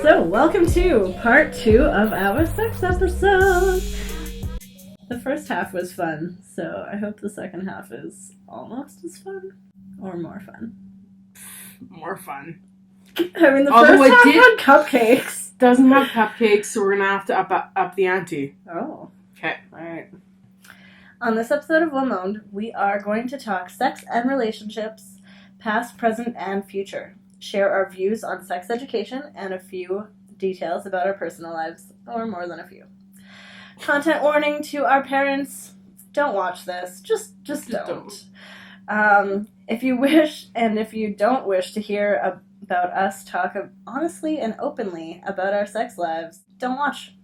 So, welcome to part 2 of our sex episode. The first half was fun, so I hope the second half is almost as fun or more fun. More fun. I mean, the first half had cupcakes. Doesn't have cupcakes, so we're gonna have to up the ante. Oh. Okay. Alright. On this episode of womOwned, we are going to talk sex and relationships, past, present, and future. Share our views on sex education and a few details about our personal lives, or more than a few. Content warning to our parents: don't watch this. Just don't. If you wish, and if you don't wish to hear about us talk honestly and openly about our sex lives, don't watch.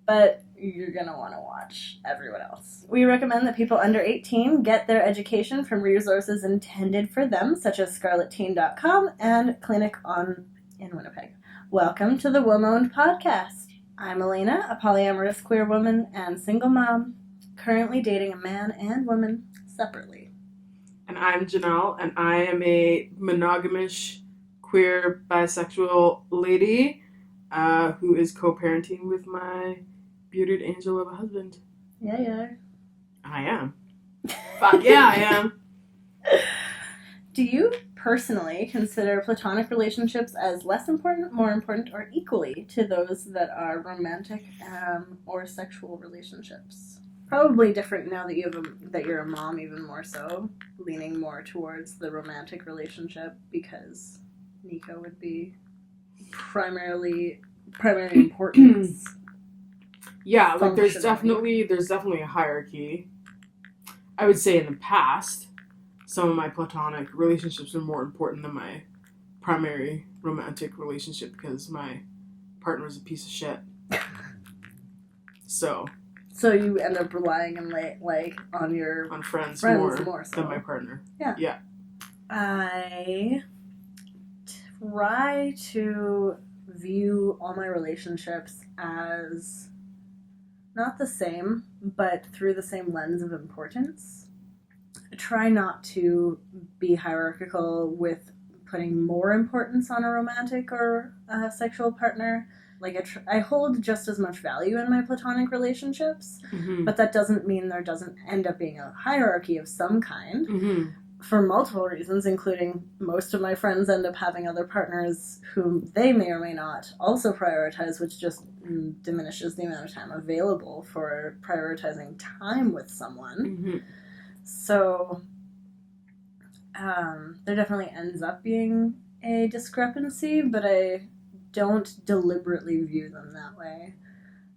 But you're going to want to watch everyone else. We recommend that people under 18 get their education from resources intended for them, such as scarletteen.com and Clinic in Winnipeg. Welcome to the womOwned podcast. I'm Elena, a polyamorous queer woman and single mom, currently dating a man and woman separately. And I'm Janelle, and I am a monogamish, queer, bisexual lady who is co-parenting with my bearded angel of a husband. Yeah. I am. Fuck yeah, I am. Do you personally consider platonic relationships as less important, more important, or equally to those that are romantic or sexual relationships? Probably different now that you're a mom, even more so, leaning more towards the romantic relationship because Nico would be primary importance. Yeah, like there's definitely a hierarchy. I would say in the past, some of my platonic relationships are more important than my primary romantic relationship because my partner is a piece of shit. So you end up relying on friends more so. than my partner. Yeah. I try to view all my relationships as not the same, but through the same lens of importance. I try not to be hierarchical with putting more importance on a romantic or sexual partner. I hold just as much value in my platonic relationships, but that doesn't mean there doesn't end up being a hierarchy of some kind. For multiple reasons, including most of my friends end up having other partners whom they may or may not also prioritize, which just diminishes the amount of time available for prioritizing time with someone. So there definitely ends up being a discrepancy, but I don't deliberately view them that way.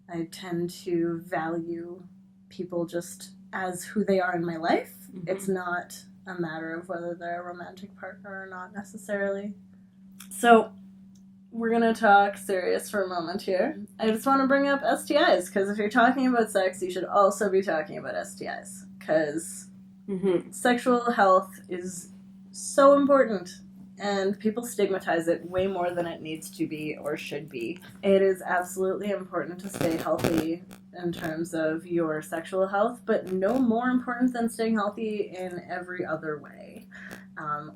I tend to value people just as who they are in my life. It's not a matter of whether they're a romantic partner or not necessarily. So we're going to talk serious for a moment here. I just want to bring up STIs, because if you're talking about sex, you should also be talking about STIs, because sexual health is so important, and people stigmatize it way more than it needs to be or should be. It is absolutely important to stay healthy in terms of your sexual health, but no more important than staying healthy in every other way.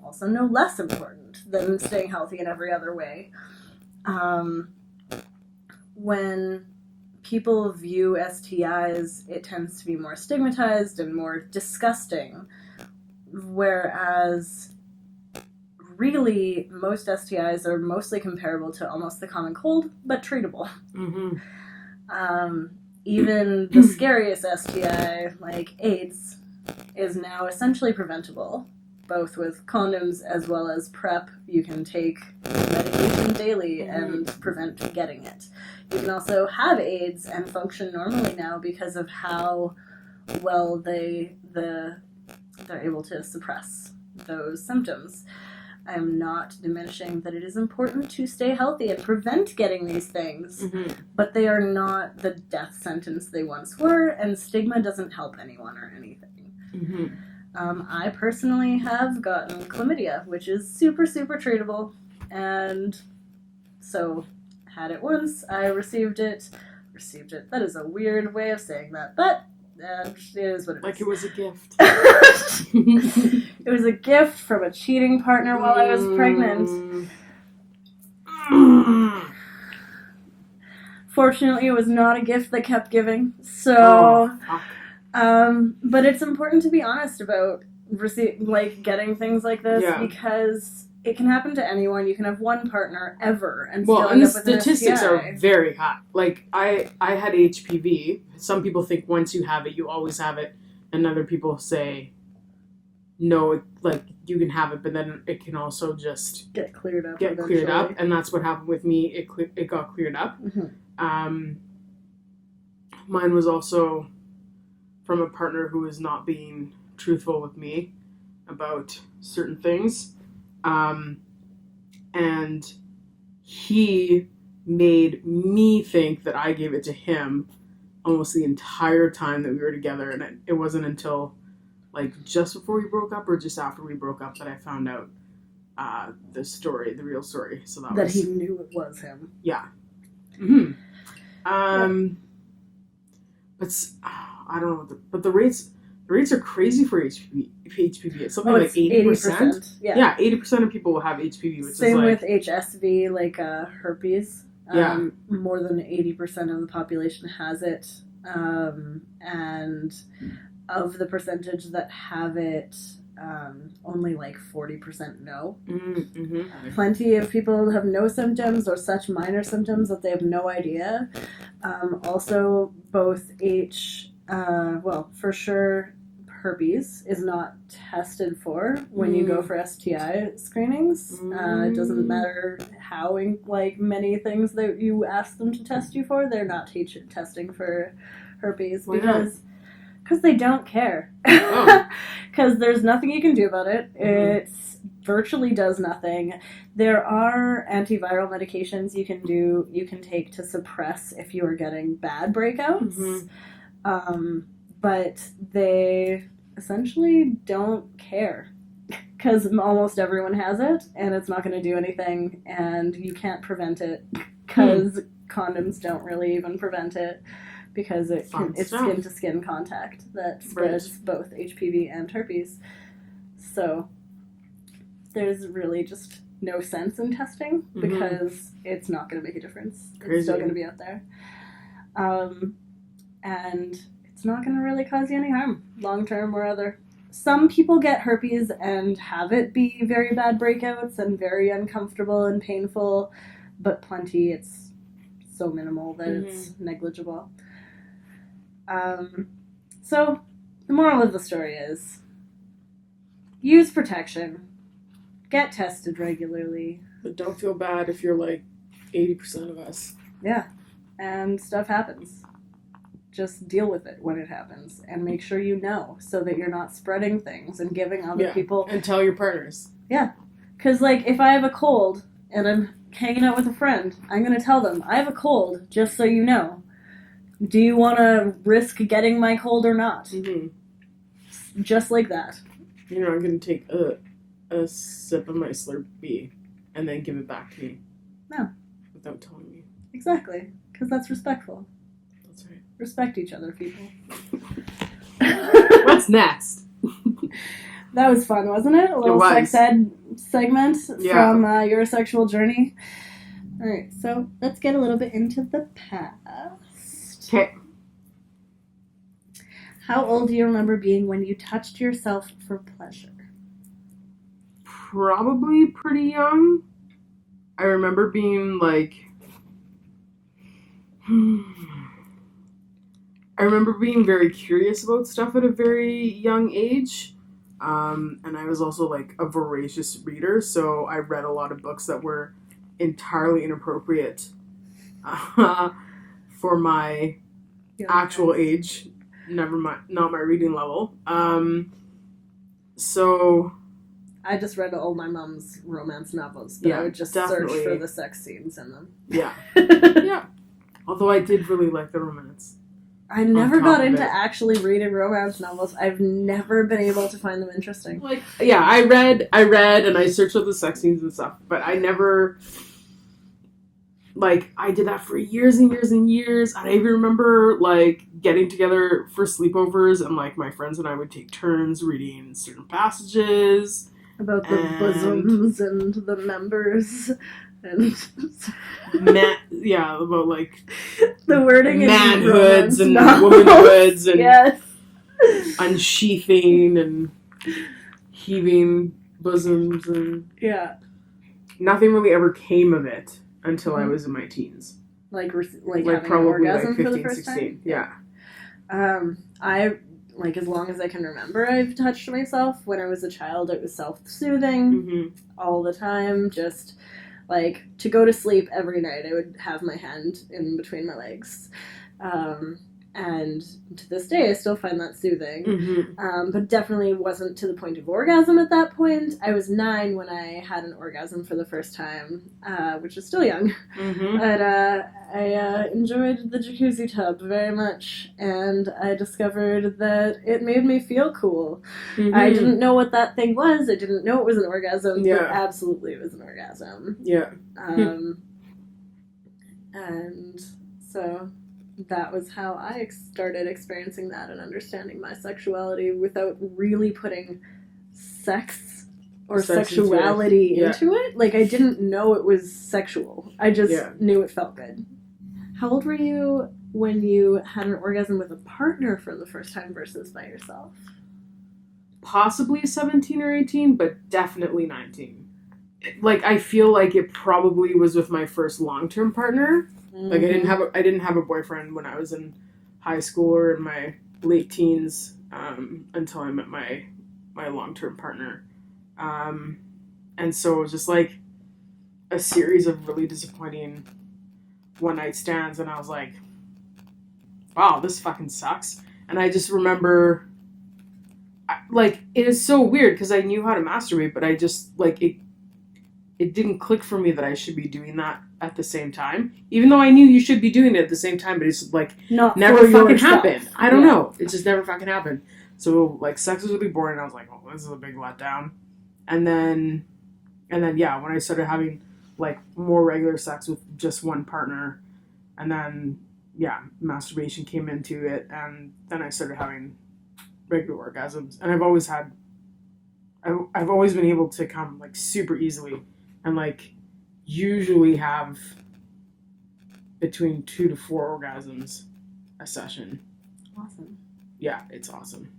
Also no less important than staying healthy in every other way. When people view STIs, it tends to be more stigmatized and more disgusting, whereas really, most STIs are mostly comparable to almost the common cold, but treatable. Even the scariest STI, like AIDS, is now essentially preventable, both with condoms as well as PrEP. You can take medication daily and prevent getting it. You can also have AIDS and function normally now because of how well they're able to suppress those symptoms. I'm not diminishing that it is important to stay healthy and prevent getting these things, but they are not the death sentence they once were, and stigma doesn't help anyone or anything. I personally have gotten chlamydia, which is super, super treatable, and so had it once. I received it. That is a weird way of saying that, but it is what it is. Like it was a gift. It was a gift from a cheating partner while I was pregnant. Fortunately, it was not a gift that kept giving. So, but it's important to be honest about getting things like this because it can happen to anyone. You can have one partner ever and still end up with an STI. Statistics are very high. Like, I had HPV. Some people think once you have it, you always have it. And other people say, no, like, you can have it, but then it can also just get cleared up. And that's what happened with me. It got cleared up. Mm-hmm. Mine was also from a partner who was not being truthful with me about certain things. And he made me think that I gave it to him almost the entire time that we were together. And it wasn't until like just before we broke up or just after we broke up that I found out the real story. So that he knew it was him. Yeah. Mm-hmm. But I don't know, but the rates are crazy for HPV. It's something like 80%. Yeah, 80% of people will have HPV, which same is like... with HSV, like herpes. More than 80% of the population has it. And of the percentage that have it, only like 40% know. Mm-hmm. Plenty of people have no symptoms or such minor symptoms that they have no idea. Also, both for sure, herpes is not tested for when you go for STI screenings. It doesn't matter how, like, many things that you ask them to test you for, they're not testing for herpes. Why not? Because they don't care. Because there's nothing you can do about it. It virtually does nothing. There are antiviral medications you can take to suppress if you are getting bad breakouts. But they essentially don't care. Because almost everyone has it, and it's not going to do anything, and you can't prevent it. Because condoms don't really even prevent it. Because it's skin-to-skin contact that spreads both HPV and herpes. So there's really just no sense in testing because it's not going to make a difference. Crazy. It's still going to be out there. And it's not going to really cause you any harm, long-term or other. Some people get herpes and have it be very bad breakouts and very uncomfortable and painful, but plenty, it's so minimal that it's negligible. So the moral of the story is use protection, get tested regularly. But don't feel bad if you're like 80% of us. Yeah, and stuff happens. Just deal with it when it happens and make sure you know so that you're not spreading things and giving other people... And tell your partners. Yeah, because like if I have a cold and I'm hanging out with a friend, I'm going to tell them, I have a cold, just so you know. Do you want to risk getting my cold or not? Mm-hmm. Just like that. You're not going to take a sip of my Slurpee and then give it back to me. No. Without telling me. Exactly. Because that's respectful. That's right. Respect each other, people. What's next? That was fun, wasn't it? A little sex ed segment from your sexual journey. Alright, so let's get a little bit into the past. Okay. How old do you remember being when you touched yourself for pleasure? Probably pretty young. I remember being like... I remember being very curious about stuff at a very young age. And I was also like a voracious reader, so I read a lot of books that were entirely inappropriate for my actual age, never mind, not my reading level. So I just read all my mom's romance novels, but I would just search for the sex scenes in them. Yeah. Yeah. Although I did really like the romance. I never got into actually reading romance novels. I've never been able to find them interesting. Like, yeah, I read and I searched up the sex scenes and stuff, but I never like, I did that for years and years and years. And I even remember, like, getting together for sleepovers, and, like, my friends and I would take turns reading certain passages. About the bosoms and the members. And about, like, the wording manhoods and novels. womanhoods and Yes. unsheathing and heaving bosoms, and nothing really ever came of it until I was in my teens. Like having probably an orgasm like 15, for the first 16. time? Yeah. I, like, as long as I can remember, I've touched myself. When I was a child, it was self-soothing all the time. Just, like, to go to sleep every night, I would have my hand in between my legs. And to this day, I still find that soothing. But definitely wasn't to the point of orgasm at that point. I was 9 when I had an orgasm for the first time, which is still young. But I enjoyed the jacuzzi tub very much, and I discovered that it made me feel cool. I didn't know what that thing was. I didn't know it was an orgasm, but absolutely it was an orgasm. Yeah. And so that was how I started experiencing that and understanding my sexuality without really putting sex or sexuality into it. Like, I didn't know it was sexual. I just knew it felt good. How old were you when you had an orgasm with a partner for the first time versus by yourself? Possibly 17 or 18, but definitely 19. Like, I feel like it probably was with my first long-term partner. Like, I didn't have a boyfriend when I was in high school or in my late teens, until I met my long-term partner. And so it was just like a series of really disappointing one-night stands, and I was like, wow, this fucking sucks. And I just remember, like, it is so weird because I knew how to masturbate, but I just, like, it didn't click for me that I should be doing that at the same time. Even though I knew you should be doing it at the same time, but it's, like, never fucking happened. I don't know. It just never fucking happened. So, like, sex was really boring. I was like, oh, this is a big letdown. And then, yeah, when I started having, like, more regular sex with just one partner, and then, yeah, masturbation came into it, and then I started having regular orgasms. And I've always been able to come, like, super easily, and, like, usually have between 2 to 4 orgasms a session. Awesome. Yeah, it's awesome.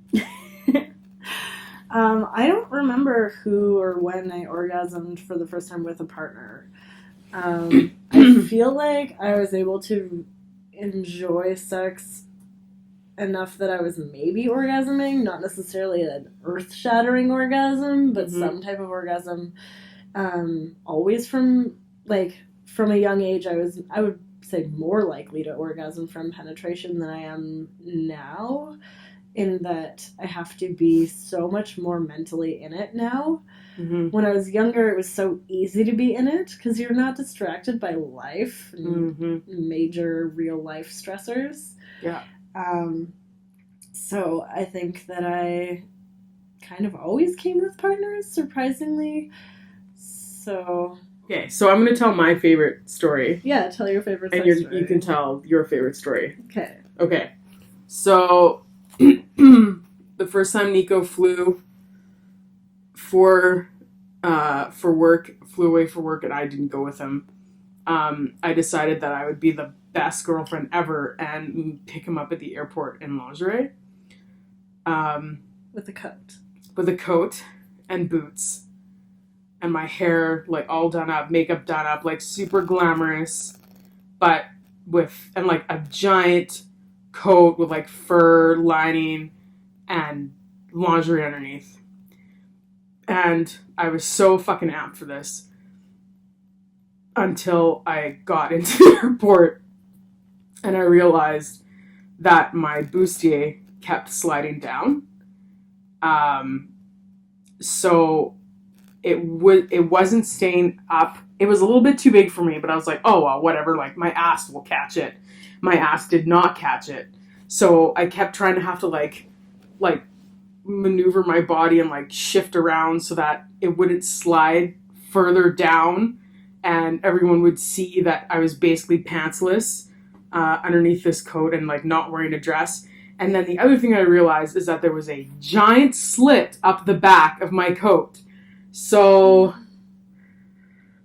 I don't remember who or when I orgasmed for the first time with a partner. I feel like I was able to enjoy sex enough that I was maybe orgasming, not necessarily an earth-shattering orgasm, but some type of orgasm. Always from a young age, I would say more likely to orgasm from penetration than I am now, in that I have to be so much more mentally in it now. When I was younger, it was so easy to be in it because you're not distracted by life and major real life stressors. Yeah. So I think that I kind of always came with partners, surprisingly. So... Okay, so I'm going to tell my favorite story. Yeah, tell your favorite story. And you can tell your favorite story. Okay. So, the first time Nico flew for work, flew away for work, and I didn't go with him, I decided that I would be the best girlfriend ever and pick him up at the airport in lingerie. With a coat. With a coat and boots. And my hair, like, all done up, makeup done up, like, super glamorous, but and, like, a giant coat with, like, fur lining and lingerie underneath. And I was so fucking amped for this until I got into the airport and I realized that my bustier kept sliding down. So... It wasn't staying up. It was a little bit too big for me, but I was like, oh, well, whatever. Like, my ass will catch it. My ass did not catch it. So I kept trying to have to, like maneuver my body and, like, shift around so that it wouldn't slide further down and everyone would see that I was basically pantsless underneath this coat and like not wearing a dress. And then the other thing I realized is that there was a giant slit up the back of my coat. So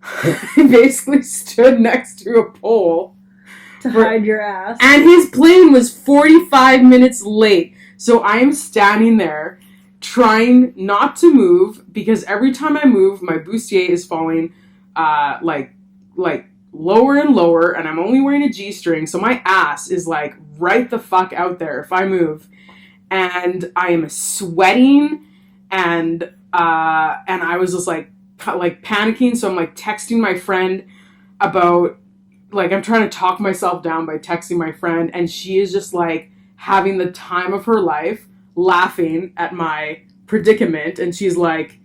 I basically stood next to a pole to hide your ass. And his plane was 45 minutes late. So I am standing there trying not to move because every time I move, my bustier is falling like lower and lower, and I'm only wearing a G-string, so my ass is like right the fuck out there if I move. And I am sweating, and I was just like panicking, so I'm like texting my friend about, like, I'm trying to talk myself down by texting my friend, and she is just like having the time of her life laughing at my predicament, and she's like,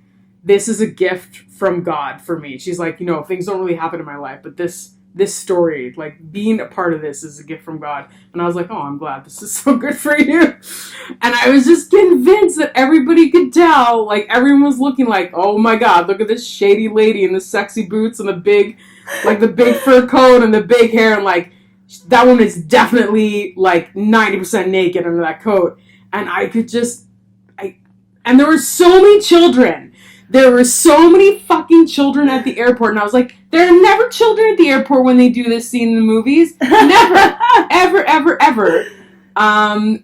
this is a gift from God for me. She's like, you know, things don't really happen in my life, but this story, like, being a part of this is a gift from God. And I was like, oh, I'm glad this is so good for you. And I was just convinced that everybody could tell, like, everyone was looking like, oh my God, look at this shady lady in the sexy boots and the big fur coat and the big hair, and like, that woman is definitely like 90% naked under that coat. And I could just, and there were so many children. There were so many fucking children at the airport, and I was like, there are never children at the airport when they do this scene in the movies. Never. Ever, ever, ever. And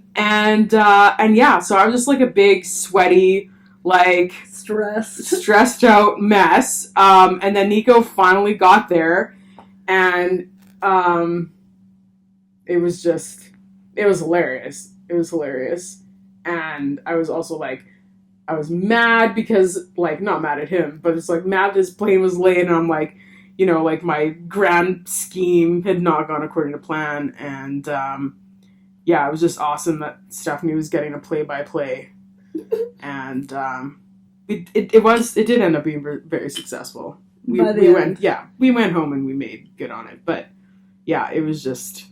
yeah, so I was just like a big, sweaty, like, stressed out mess. And then Nico finally got there, and it was hilarious. It was hilarious. And I was also like, I was mad because, like, not mad at him, but it's like mad his plane was late, and I'm like, you know, like, my grand scheme had not gone according to plan. And yeah, it was just awesome that Stephanie was getting a play-by-play. And it did end up being very successsul. We went home and we made good on it. But yeah, it was just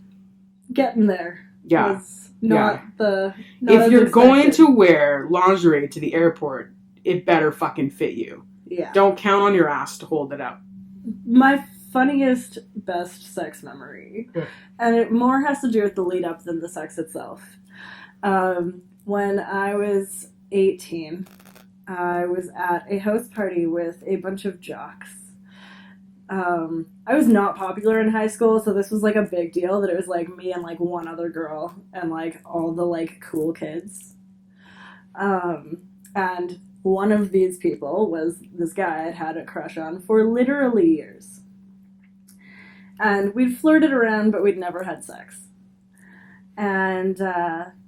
getting there. Yeah. If you're going to wear lingerie to the airport, it better fucking fit you. Yeah. Don't count on your ass to hold it up. My funniest, best sex memory, and it more has to do with the lead up than the sex itself. When I was 18, I was at a house party with a bunch of jocks. I was not popular in high school, so this was like a big deal that it was like me and like one other girl and like all the like cool kids. And one of these people was this guy I'd had a crush on for literally years. And we'd flirted around, but we'd never had sex. And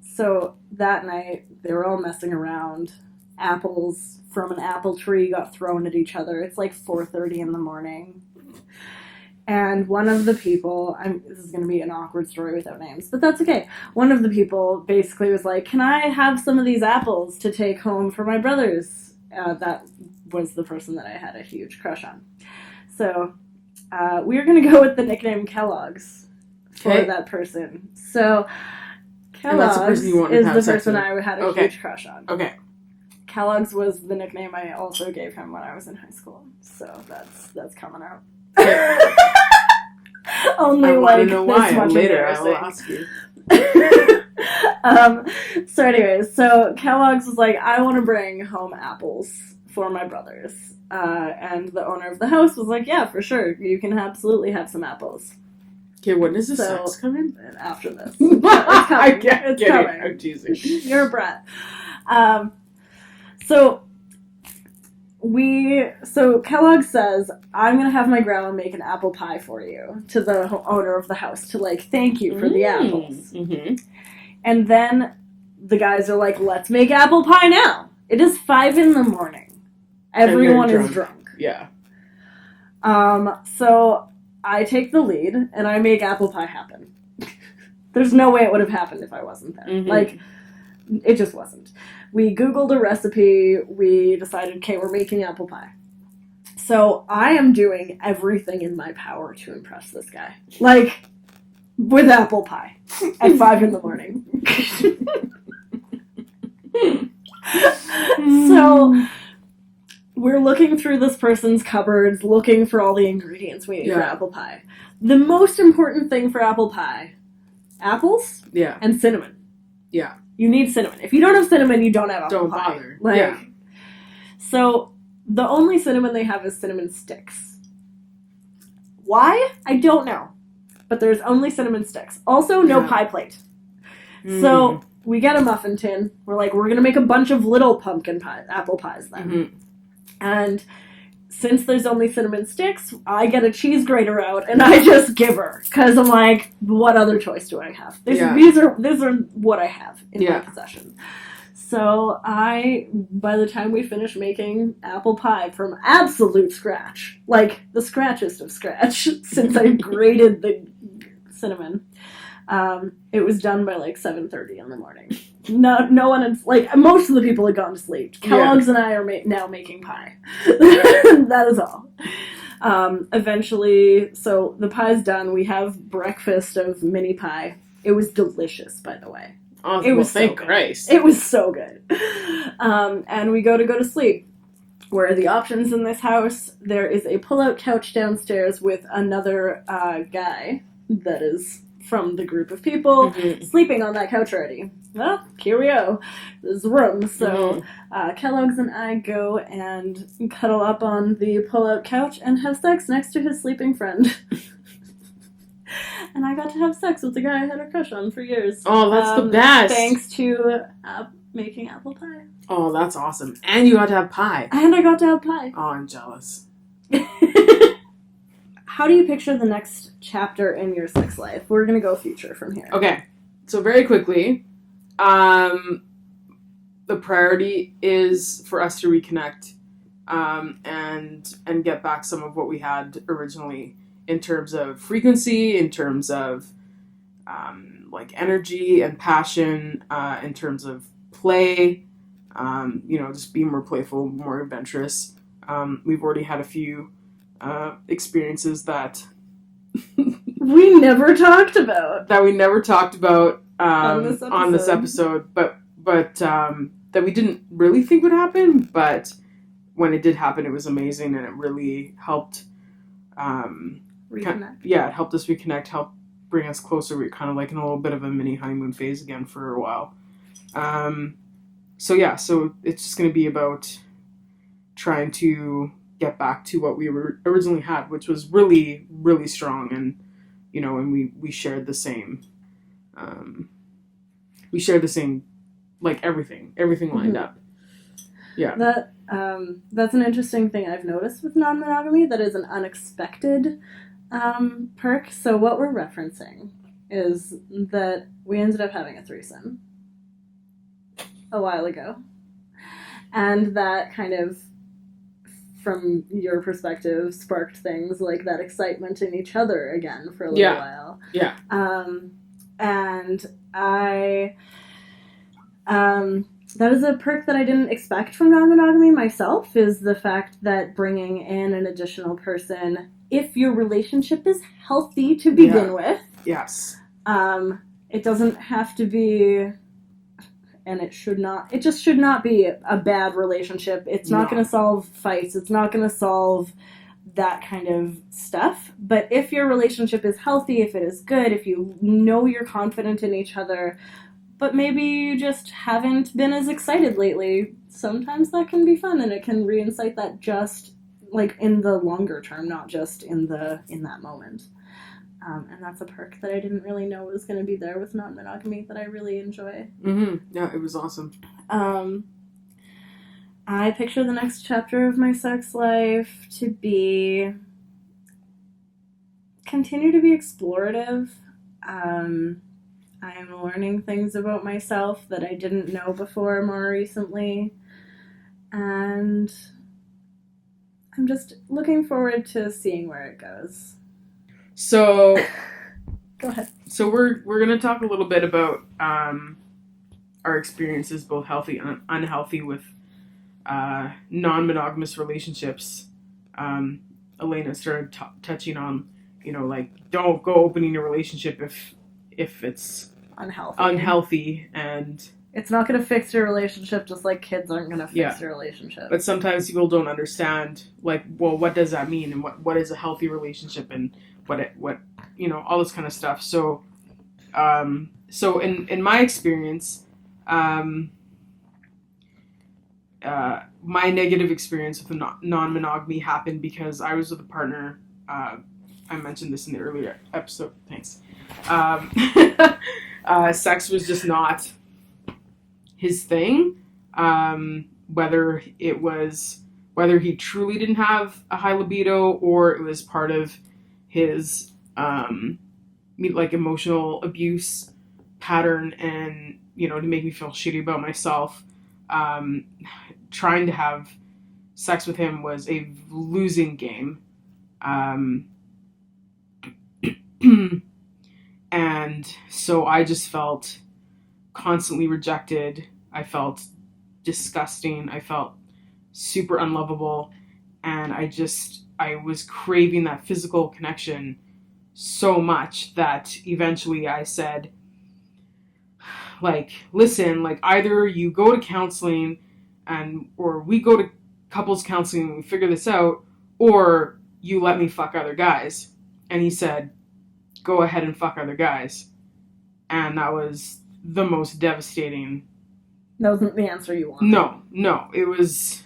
so that night, they were all messing around. Apples from an apple tree got thrown at each other. It's like 4:30 in the morning. And one of the people, this is going to be an awkward story without names, but that's okay. One of the people basically was like, can I have some of these apples to take home for my brothers? That was the person that I had a huge crush on. So we're going to go with the nickname Kellogg's for that person. So Kellogg's is the person I had a huge crush on. Okay. Kellogg's was the nickname I also gave him when I was in high school. So that's coming out. Only I like know this why. much Later I will ask you. So anyways, so Kellogg's was like, I want to bring home apples for my brothers. And the owner of the house was like, yeah, for sure. You can absolutely have some apples. Okay, when does the sex come in? After this. It's coming. It's coming. I'm teasing. You're a brat. So Kellogg says, I'm going to have my grandma make an apple pie for you to the owner of the house to, like, thank you for the apples. Mm-hmm. And then the guys are like, let's make apple pie now. It is 5 a.m. Everyone is drunk. Yeah. So I take the lead and I make apple pie happen. There's no way it would have happened if I wasn't there. Mm-hmm. Like, it just wasn't. We Googled a recipe. We decided, okay, we're making apple pie. So I am doing everything in my power to impress this guy. Like, with apple pie at 5 a.m. So we're looking through this person's cupboards, looking for all the ingredients we need for Yeah. apple pie. The most important thing for apple pie, apples Yeah. and cinnamon. Yeah. You need cinnamon. If you don't have cinnamon, you don't have apple Don't pie. bother. Like, Yeah. so the only cinnamon they have is cinnamon sticks. Why? I don't know. But there's only cinnamon sticks. Also, no pie plate. So we get a muffin tin. We're like, we're going to make a bunch of little pumpkin pie, apple pies then. Mm-hmm. And since there's only cinnamon sticks, I get a cheese grater out and I just give her. Because I'm like, what other choice do I have? These are what I have in my possession. So by the time we finish making apple pie from absolute scratch, like the scratchest of scratch, since I grated the cinnamon, it was done by like 7:30 in the morning. No one had, like, most of the people had gone to sleep. Kellogg's and I are now making pie. That is all. Eventually, so the pie's done. We have breakfast of mini pie. It was delicious, by the way. Oh, it was thank so Christ. It was so good. And we go to sleep. Where are the options in this house? There is a pull-out couch downstairs with another guy that is from the group of people sleeping on that couch already. Well, here we go. There's room. So Kellogg's and I go and cuddle up on the pull-out couch and have sex next to his sleeping friend. And I got to have sex with the guy I had a crush on for years. Oh, that's the best. Thanks to making apple pie. Oh, that's awesome. And you got to have pie. And I got to have pie. Oh, I'm jealous. How do you picture the next chapter in your sex life? We're going to go future from here. Okay. So very quickly, the priority is for us to reconnect and get back some of what we had originally in terms of frequency, in terms of like energy and passion, in terms of play, just be more playful, more adventurous. We've already had a few experiences that we never talked about on this episode, but that we didn't really think would happen, but when it did happen, it was amazing, and it really helped reconnect. It helped us reconnect, helped bring us closer. We were kind of like in a little bit of a mini honeymoon phase again for a while. So it's just going to be about trying to get back to what we originally had, which was really, really strong, and we shared the same. Like everything lined up. Yeah. That's an interesting thing I've noticed with non-monogamy. That is an unexpected perk. So what we're referencing is that we ended up having a threesome a while ago, and that kind of, from your perspective, sparked things like that excitement in each other again for a little while. Yeah. And I, that is a perk that I didn't expect from non-monogamy myself, is the fact that bringing in an additional person, if your relationship is healthy to begin with. Yes. It doesn't have to be, and it just should not be a bad relationship. It's not going to solve fights. It's not going to solve that kind of stuff. But if your relationship is healthy, if it is good, if you know you're confident in each other, but maybe you just haven't been as excited lately, sometimes that can be fun, and it can reincite that just like in the longer term, not just in that moment. And that's a perk that I didn't really know was going to be there with non-monogamy that I really enjoy. Mm-hmm. Yeah, it was awesome. I picture the next chapter of my sex life to be continue to be explorative. I am learning things about myself that I didn't know before more recently. And I'm just looking forward to seeing where it goes. So, go ahead. So we're gonna talk a little bit about our experiences, both healthy and unhealthy, with non-monogamous relationships. Elena started touching on, like, don't go opening your relationship if it's unhealthy, and It's not going to fix your relationship, just like kids aren't going to fix your relationship. But sometimes people don't understand, like, well, what does that mean, and what is a healthy relationship, and what all this kind of stuff. So, so in my experience, my negative experience with non-monogamy happened because I was with a partner. I mentioned this in the earlier episode. Thanks. Sex was just not his thing, whether he truly didn't have a high libido or it was part of his like emotional abuse pattern, and to make me feel shitty about myself. Trying to have sex with him was a losing game, and so I just felt constantly rejected. I felt disgusting. I felt super unlovable. And I was craving that physical connection so much that eventually I said, like, listen, like, either you go to counseling or we go to couples counseling and we figure this out, or you let me fuck other guys. And he said, go ahead and fuck other guys. And that was the most devastating. That wasn't the answer you wanted. No. It was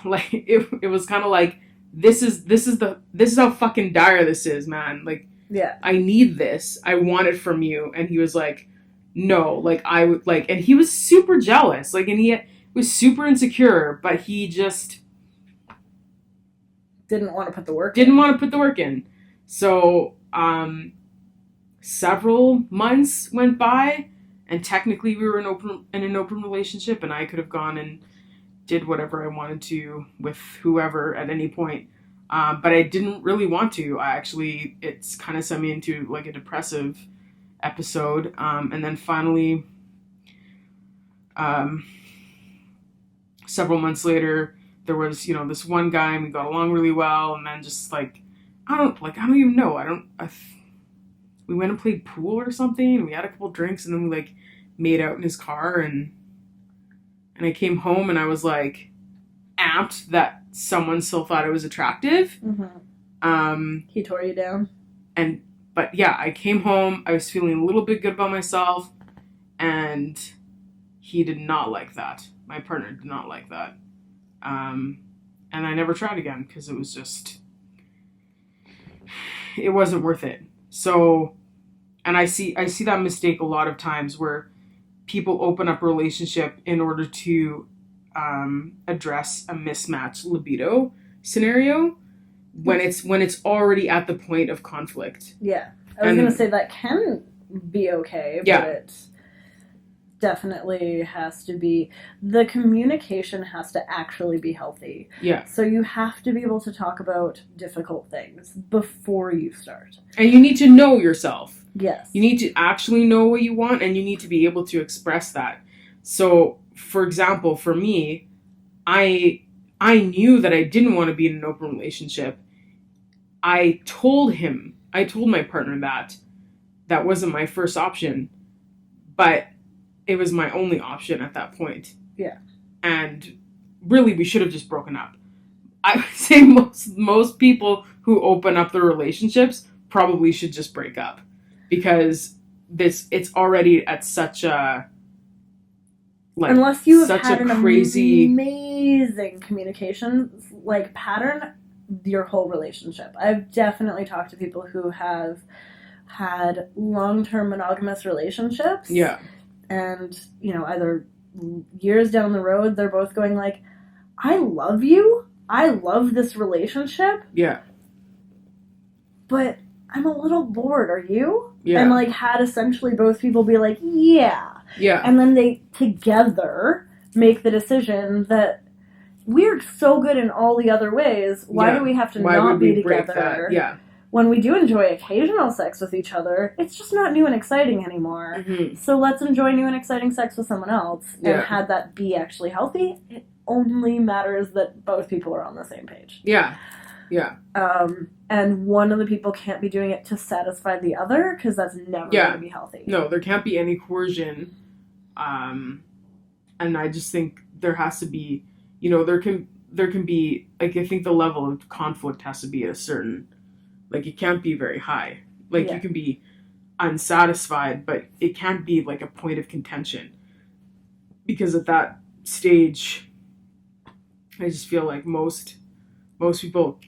like it was kind of like, this is how fucking dire this is, man. Like, yeah, I need this. I want it from you. And he was like, no. Like, I would like, and he was super jealous. Like, and he was super insecure, but he just didn't want to put the work in. So, several months went by, and technically we were in an open relationship, and I could have gone and did whatever I wanted to with whoever at any point. But I didn't really want to. It's kind of sent me into like a depressive episode. And then finally, several months later, there was, this one guy, and we got along really well. And then just like, I don't even know. We went and played pool or something, and we had a couple drinks, and then we like made out in his car, and I came home and I was like amped that someone still thought I was attractive. Mm-hmm. He tore you down. But yeah, I came home, I was feeling a little bit good about myself, and he did not like that. My partner did not like that. And I never tried again because it wasn't worth it. So, and I see that mistake a lot of times where people open up a relationship in order to address a mismatched libido scenario when it's already at the point of conflict. Yeah. I was going to say that can be okay, but it definitely has to be, the communication has to actually be healthy. Yeah. So you have to be able to talk about difficult things before you start. And you need to know yourself. Yes. You need to actually know what you want, and you need to be able to express that. So, for example, for me, I knew that I didn't want to be in an open relationship. I told my partner that wasn't my first option, but it was my only option at that point. Yeah. And really, we should have just broken up. I would say most people who open up their relationships probably should just break up, because it's already at such a unless you have had an amazing communication like pattern your whole relationship. I've definitely talked to people who have had long-term monogamous relationships. Yeah. And, either years down the road, they're both going like, I love you. I love this relationship. Yeah. But I'm a little bored. Are you? Yeah. And, had essentially both people be like, yeah. Yeah. And then they, together, make the decision that we're so good in all the other ways. Why do we have to not be together? Yeah. When we do enjoy occasional sex with each other, it's just not new and exciting anymore. Mm-hmm. So let's enjoy new and exciting sex with someone else and have that be actually healthy. It only matters that both people are on the same page. Yeah. Yeah. And one of the people can't be doing it to satisfy the other, because that's never going to be healthy. No, there can't be any coercion. And I just think there has to be, there can be, like, I think the level of conflict has to be at a certain, like, it can't be very high. Like, you can be unsatisfied, but it can't be, like, a point of contention. Because at that stage, I just feel like most people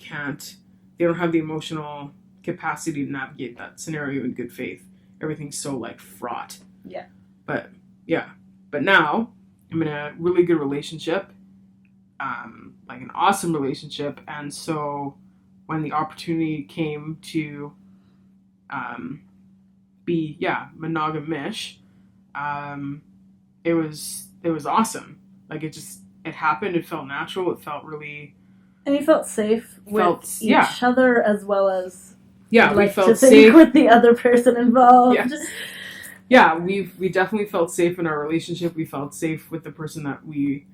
they don't have the emotional capacity to navigate that scenario in good faith. Everything's so, like, fraught. Yeah. But now I'm in a really good relationship, like an awesome relationship, and so when the opportunity came to be monogamish, it was awesome. Like, it happened. It felt natural. It felt really. And you felt safe with each other, as well as we felt safe with the other person involved. Yeah, we definitely felt safe in our relationship. We felt safe with the person that we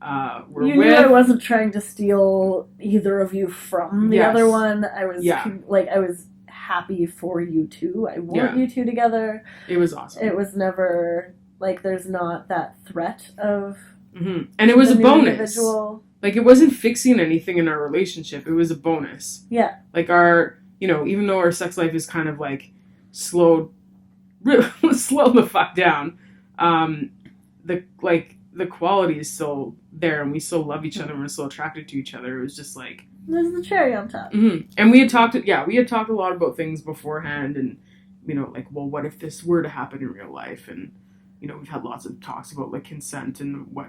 were with. You knew I wasn't trying to steal either of you from the other one. I was I was happy for you two. I want you two together. It was awesome. It was never like there's not that threat of. Mm-hmm. And it was a bonus. Individual. Like, it wasn't fixing anything in our relationship. It was a bonus. Yeah. Like, our, even though our sex life is kind of, like, slowed the fuck down, the quality is still there, and we still love each other, and we're still attracted to each other. It was just, like... There's the cherry on top. Mm-hmm. And we had talked a lot about things beforehand, and, like, well, what if this were to happen in real life? And, we've had lots of talks about, like, consent and what...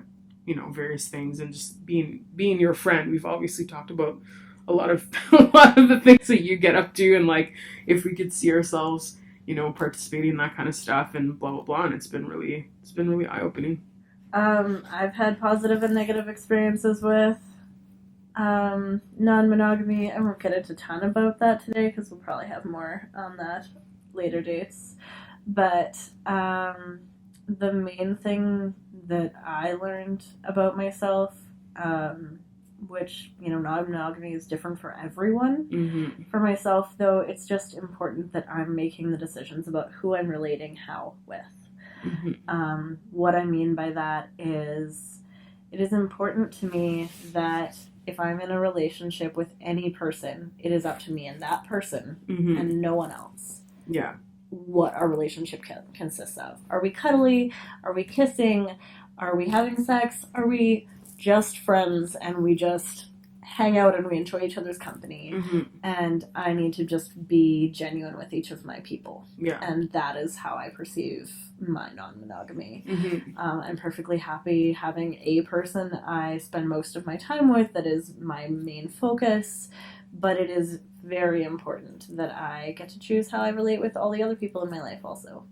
various things, and just being your friend. We've obviously talked about a lot of the things that you get up to, and, like, if we could see ourselves, participating in that kind of stuff, and blah blah blah. And it's been really eye-opening. I've had positive and negative experiences with non-monogamy. I won't get into a ton about that today, because we'll probably have more on that later dates. But the main thing that I learned about myself, which, non-monogamy is different for everyone. Mm-hmm. For myself, though, it's just important that I'm making the decisions about who I'm relating how with. Mm-hmm. What I mean by that is, it is important to me that if I'm in a relationship with any person, it is up to me and that person, mm-hmm. and no one else. Yeah. What our relationship consists of. Are we cuddly? Are we kissing? Are we having sex? Are we just friends and we just hang out and we enjoy each other's company? Mm-hmm. And I need to just be genuine with each of my people. Yeah. And that is how I perceive my non-monogamy. Mm-hmm. I'm perfectly happy having a person I spend most of my time with that is my main focus, but it is very important that I get to choose how I relate with all the other people in my life also.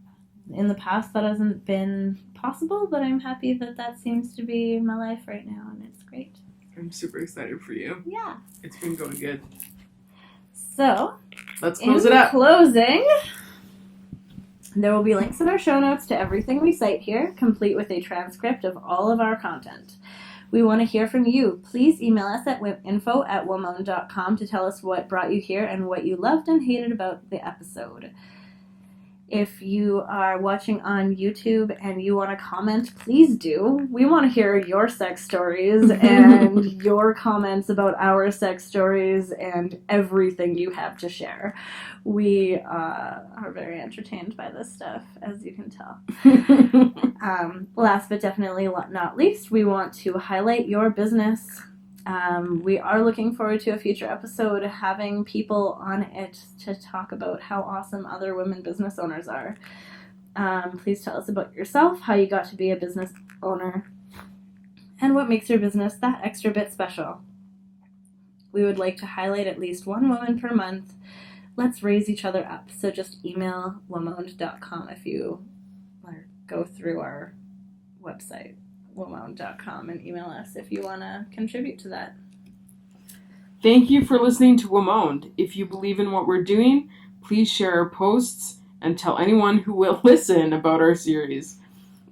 In the past, that hasn't been possible, but I'm happy that seems to be my life right now, and it's great. I'm super excited for you. Yeah. It's been going good. So, let's close it up. Closing, there will be links in our show notes to everything we cite here, complete with a transcript of all of our content. We want to hear from you. Please email us at info@womOwned.com to tell us what brought you here and what you loved and hated about the episode. If you are watching on YouTube and you want to comment, please do. We want to hear your sex stories and your comments about our sex stories and everything you have to share. We are very entertained by this stuff, as you can tell. Last but definitely not least, we want to highlight your business. We are looking forward to a future episode having people on it to talk about how awesome other women business owners are. Please tell us about yourself, how you got to be a business owner, and what makes your business that extra bit special. We would like to highlight at least one woman per month. Let's raise each other up. So just email womOwned.com if you go through our website, womOwned.com, and email us if you want to contribute to that. Thank you for listening to womOwned. If you believe in what we're doing, please share our posts and tell anyone who will listen about our series.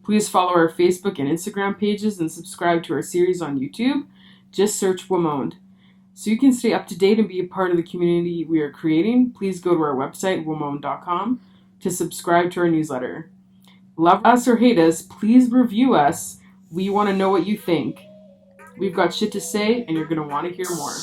Please follow our Facebook and Instagram pages and subscribe to our series on YouTube. Just search womOwned. So you can stay up to date and be a part of the community we are creating. Please go to our website, womOwned.com, to subscribe to our newsletter. Love us or hate us, please review us. We want to know what you think. We've got shit to say, and you're going to want to hear more.